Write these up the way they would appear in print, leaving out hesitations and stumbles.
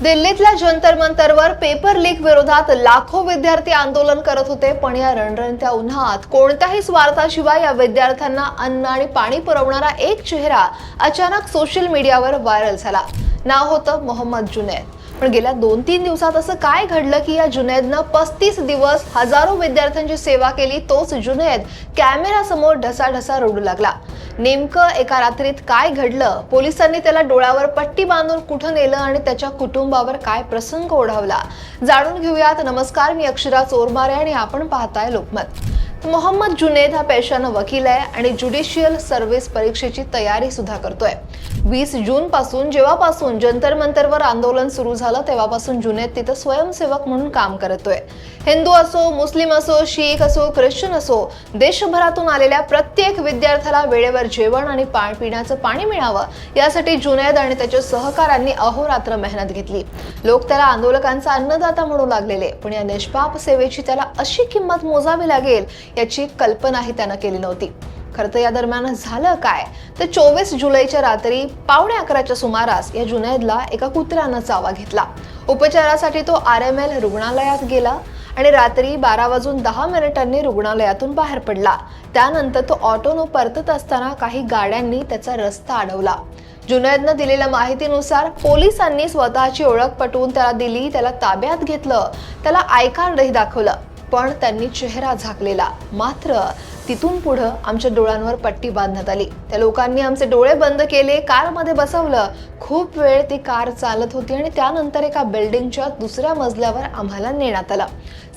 दिल्लीतल्या Jantar मंतरवर paper leak विरोधात लाखो विद्यार्थी आंदोलन करत होते, पण या रणरणत्या उन्हात कोणत्याही स्वार्थाशिवाय या विद्यार्थ्यांना अन्न आणि पाणी पुरवणारा एक चेहरा अचानक सोशल मीडियावर व्हायरल झाला. नाव होतं मोहम्मद जुनैद. पण गेल्या 2-3 दिवसात असं काय घडलं की या जुनैदनं 35 दिवस हजारो विद्यार्थ्यांची सेवा केली. तोच जुनैद कॅमेरासमोर ढसाढसा रडू लागला. नेमकं एका रात्रीत काय घडलं, पोलिसांनी त्याला डोळ्यावर पट्टी बांधून कुठं नेलं आणि त्याच्या कुटुंबावर काय प्रसंग ओढवला, जाणून घेऊयात. नमस्कार, मी अक्षरा चोरमारे आणि आपण पाहताय लोकमत. मोहम्मद जुनैद हा पेशानं वकील आहे आणि ज्युडिशियल सर्व्हिस परीक्षेची तयारी सुद्धा करतोय. 20 जून पासून जेव्हापासून जंतर मंतरवर आंदोलन सुरू झालं तेव्हापासून जुनैद तिथं स्वयंसेवक म्हणून काम करतोय. हिंदू असो, मुस्लिम असो, शीख असो, ख्रिश्चन असो, देशभरातून आलेल्या प्रत्येक विद्यार्थ्याला वेळेवर जेवण आणि पिण्याचं पाणी मिळावं यासाठी जुनैद आणि त्याच्या सहकाऱ्यांनी अहोरात्र मेहनत घेतली. लोक त्याला आंदोलकांचा अन्नदाता म्हणू लागलेले, पण या निष्पाप सेवेची त्याला अशी किंमत मोजावी लागेल याची कल्पनाही त्यानं केली नव्हती. खरं तर या दरम्यान झालं काय, तर 24 जुलैच्या रात्री 11:15च्या सुमारास या जुनैदला एका कुत्र्यानं चावा घेतला. उपचारासाठी तो RML रुग्णालयात गेला आणि रात्री 12:10 रुग्णालयातून बाहेर पडला. त्यानंतर तो ऑटोनं परतत असताना काही गाड्यांनी त्याचा रस्ता अडवला. जुनैदनं दिलेल्या माहितीनुसार पोलिसांनी स्वतःची ओळख पटवून त्याला दिली, त्याला ताब्यात घेतलं, त्याला आय कार्डही दाखवलं, पण त्यांनी चेहरा झाकलेला. मात्र तिथून पुढं आमच्या डोळ्यांवर पट्टी बांधण्यात आली. त्या लोकांनी आमचे डोळे बंद केले, कारमध्ये बसवलं. खूप वेळ ती कार चालत होती आणि त्यानंतर एका बिल्डिंगच्या दुसऱ्या मजल्यावर आम्हाला नेण्यात आलं.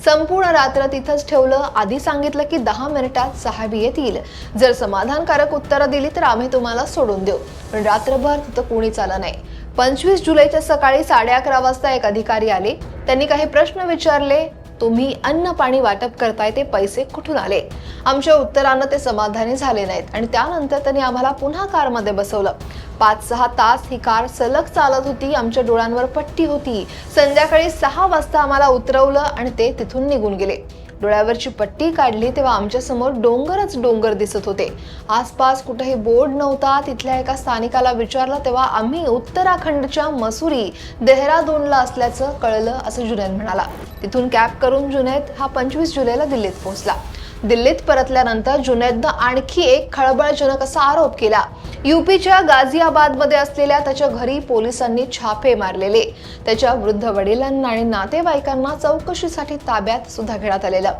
संपूर्ण रात्र तिथंच ठेवलं. आधी सांगितलं की 10 मिनिटात साहेब येतील, जर समाधानकारक उत्तरं दिली तर आम्ही तुम्हाला सोडून देऊ. पण रात्रभर तिथं कोणीच आलं नाही. 25 जुलैच्या सकाळी 11:30 वाजता एक अधिकारी आले. त्यांनी काही प्रश्न विचारले. तुम्ही अन्न पाणी वाटप करताय, ते पैसे कुठून आले? आमच्या उत्तरानं ते समाधानी झाले नाहीत आणि त्यानंतर त्यांनी आम्हाला पुन्हा कारमध्ये बसवलं. 5-6 तास ही कार सलग चालत होती. आमच्या डोळ्यांवर पट्टी होती. संध्याकाळी 6 वाजता आम्हाला उतरवलं आणि ते तिथून निघून गेले. डोळ्यावरची पट्टी काढली तेव्हा आमच्या समोर डोंगरच डोंगर दिसत होते. आसपास कुठेही बोर्ड नव्हता. तिथल्या एका स्थानिकाला विचारलं तेव्हा आम्ही उत्तराखंडच्या मसुरी, देहरादूनला असल्याचं कळलं, असं जुनैद म्हणाला. तिथून कॅब करून जुनैद हा 25 जुलैला दिल्लीत पोहोचला. दिल्लीत परतल्यानंतर जुनैदनं आणखी एक खळबळजनक असा आरोप केला. UPच्या गाझियाबादमध्ये असलेल्या त्याच्या घरी पोलिसांनी छापे मारलेले. त्याच्या वृद्ध वडिलांना आणि नातेवाईकांना चौकशीसाठी ताब्यात सुद्धा घेण्यात आलेलं.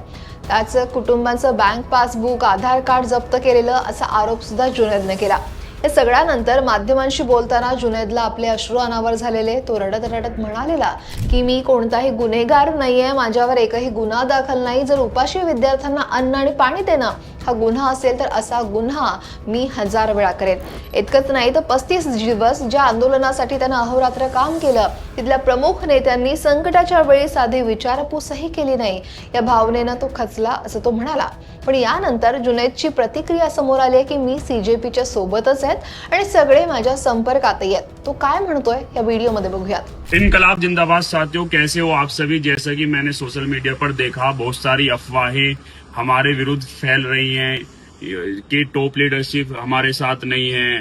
त्याचं कुटुंबाचं बँक पासबुक, आधार कार्ड जप्त केलेलं, असा आरोप सुद्धा जुनैदने केला. या सगळ्यानंतर माध्यमांशी बोलताना जुनैदला आपले अश्रू अनावर झालेले. तो रडत रडत म्हणालेला की मी कोणताही गुन्हेगार नाहीये, माझ्यावर एकही गुन्हा दाखल नाही. जर उपाशी विद्यार्थ्यांना अन्न आणि पाणी देणं हा गुन्हा असेल तर असा गुन्हा मी 1000 वेळा करेन. इतकंच नाही तर 35 दिवस ज्या आंदोलनासाठी त्यानं अहोरात्र काम केलं, तिथल्या प्रमुख नेत्यांनी संकटाच्या वेळी साधी विचारपूसही केली नाही. या भावनेनं तो खचला, असं तो म्हणाला. पण यानंतर जुनैदची प्रतिक्रिया समोर आली की मी CJPच्या सोबतच आहेत आणि सगळे माझ्या संपर्कातही आहेत. तो काय म्हणतोय या व्हिडिओमध्ये बघूयात. इनकलाब जिंदाबाद साथियों, कैसे हो आप सभी। जैसा कि मैंने सोशल मीडिया पर देखा, बहुत सारी अफवाहें हमारे विरुद्ध फैल रही हैं कि टॉप लीडरशिप हमारे साथ नहीं है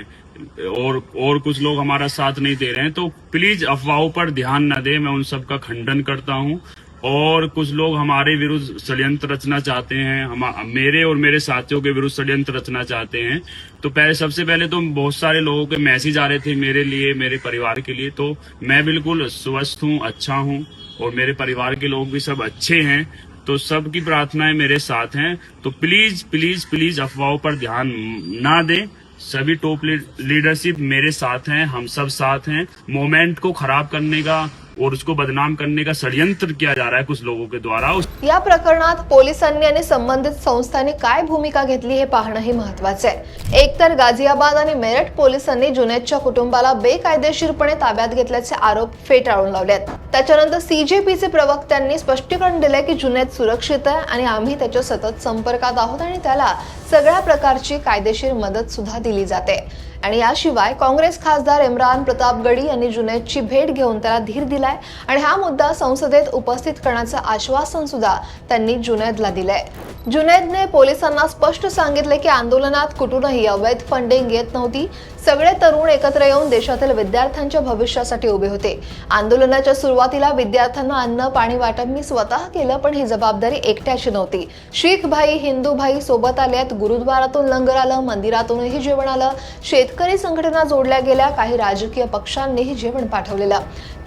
और कुछ लोग हमारा साथ नहीं दे रहे हैं। तो प्लीज अफवाहों पर ध्यान न दें, मैं उन सब का खंडन करता हूं। और कुछ लोग हमारे विरुद्ध षड्यंत्र रचना चाहते हैं, मेरे और मेरे साथियों के विरुद्ध षड्यंत्र रचना चाहते हैं। तो सबसे पहले तो बहुत सारे लोगों के मैसेज आ रहे थे मेरे लिए, मेरे परिवार के लिए। तो मैं बिल्कुल स्वस्थ हूँ, अच्छा हूँ और मेरे परिवार के लोग भी सब अच्छे हैं। तो सबकी प्रार्थनाएं मेरे साथ हैं। तो प्लीज प्लीज प्लीज अफवाहों पर ध्यान ना दें। सभी टॉप लीडरशिप मेरे साथ हैं, हम सब साथ हैं। मोमेंट को खराब करने का और उसको बदनाम करने का षड्यंत्र किया जा रहा है कुछ लोगों के द्वारा। या प्रकरणात पोलिसांनी आणि संबंधित संस्थांनी काय भूमिका घेतली हे पाहणंही महत्त्वाचं आहे. एकतर गाझियाबाद आणि मेरठ पोलिसांनी जुनैदच्या कुटुंबाला बेकायदेशीरपणे ताब्यात घेतल्याचे आरोप फेटाळून लावलेत. त्याच्यानंतर CJPचे प्रवक्त्यांनी स्पष्टीकरण दिले की जुनैद सुरक्षित आहे आणि आम्ही त्याच्या सतत संपर्कात आहोत आणि त्याला सगळ्या प्रकारची कायदेशीर मदत सुद्धा दिली जाते. आणि याशिवाय काँग्रेस खासदार इम्रान प्रतापगडी यांनी जुनैदची भेट घेऊन त्याला धीर दिलाय आणि हा मुद्दा संसदेत उपस्थित करण्याचं आश्वासन सुद्धा त्यांनी जुनैदला दिलंय. जुनैदने पोलिसांना स्पष्ट सांगितले की आंदोलनात कुठूनही अवैध फंडिंग येत नव्हती. सगळे तरुण एकत्र येऊन देशातील विद्यार्थ्यांच्या भविष्यासाठी उभे होते. आंदोलनाच्या सुरुवातीला विद्यार्थ्यांना अन्न पाणी वाटप मी स्वतः केलं, पण ही जबाबदारी एकट्याची नव्हती. शीख भाई, हिंदू भाई सोबत आलेत. गुरुद्वारातून लंगर आलं, मंदिरातूनही जेवण आलं. शेतकरी संघटना जोडल्या गेल्या, काही राजकीय पक्षांनीही जेवण पाठवलेलं.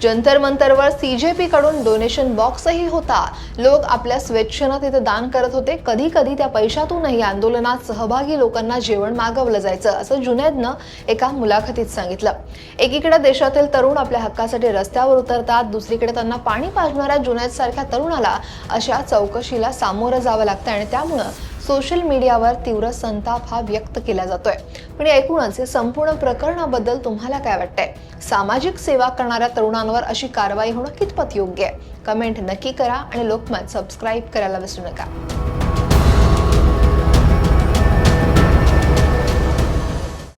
जंतर मंतरवर CJP कडून डोनेशन बॉक्सही होता. लोक आपल्या स्वेच्छेनं तिथे दान करत होते. कधी कधी त्या पैशातूनही आंदोलनात सहभागी लोकांना जेवण मागवलं जायचं, असं जुनैदनं एका मुलाखतीत सांगितलं. एकीकडे देशातील तरुण आपल्या हक्कासाठी रस्त्यावर उतरतात, दुसरीकडे त्यांना पाणी पाजणाऱ्या जुनैद सारख्या तरुणाला अशा चौकशीला सामोरं जावं लागतं आणि त्यामुळं सोशल मीडियावर तीव्र संताप हा व्यक्त केला जातोय. पण एकूणच या संपूर्ण प्रकरणाबद्दल तुम्हाला काय वाटतंय? सामाजिक सेवा करणाऱ्या तरुणांवर अशी कारवाई होणं कितपत योग्य आहे? कमेंट नक्की करा आणि लोकमत सबस्क्राईब करायला विसरू नका.